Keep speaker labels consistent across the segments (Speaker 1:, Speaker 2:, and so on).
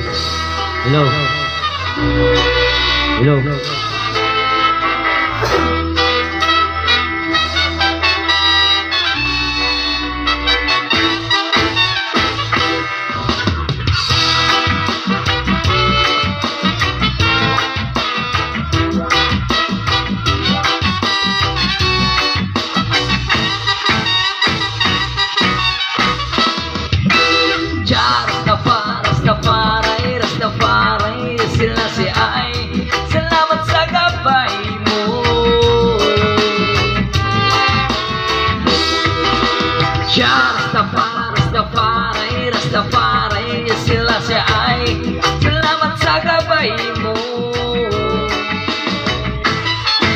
Speaker 1: Hello. Hello.
Speaker 2: Rastafari, sila si ay salamat sa gabay mo. Rastafari, sila si ay salamat sa gabay mo.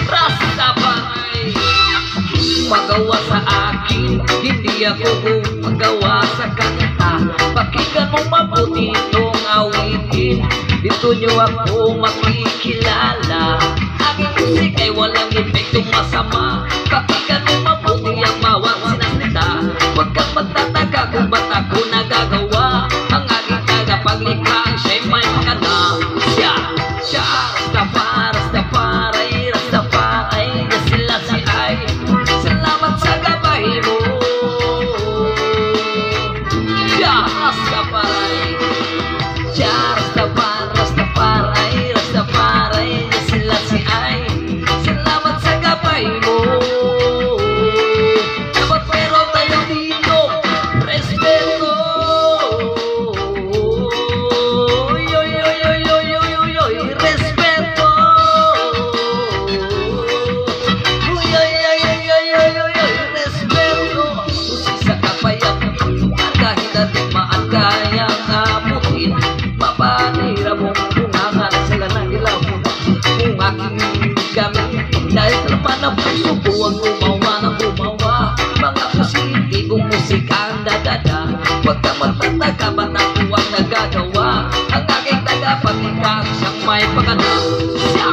Speaker 2: Rastafari, magawa sa akin, hindi ako magawa sa kanta. Pakinggan mo mabuti itong awitin, dito nyo ako makikilala. Aking musik ay walang epektong masama. Pakinggan mo mabuti ang bawat sinasita. Huwag kang magtataka kung ba't ako nagagawa. Ang aking tagapaglikha ang siya'y may pakana. Siya, Rastafari, sila si ay salamat sa gabay mo. Rastafari, sila si ay salamat sa gabay mo. Dapat meron tayo dito respeto. Respeto. Respeto. Susi sa kapayapang kahit natin maagayang abutin. Mapanira mong bungangan sila na ilaw mo kung aking gamit. Dahil naman ang puso ko ang gumawa. Mga positibong musika ang dadada. Huwag ka magtataka ba't ako ang nagagawa. Ang aking tagapaglikha siyang may pakana. Siya,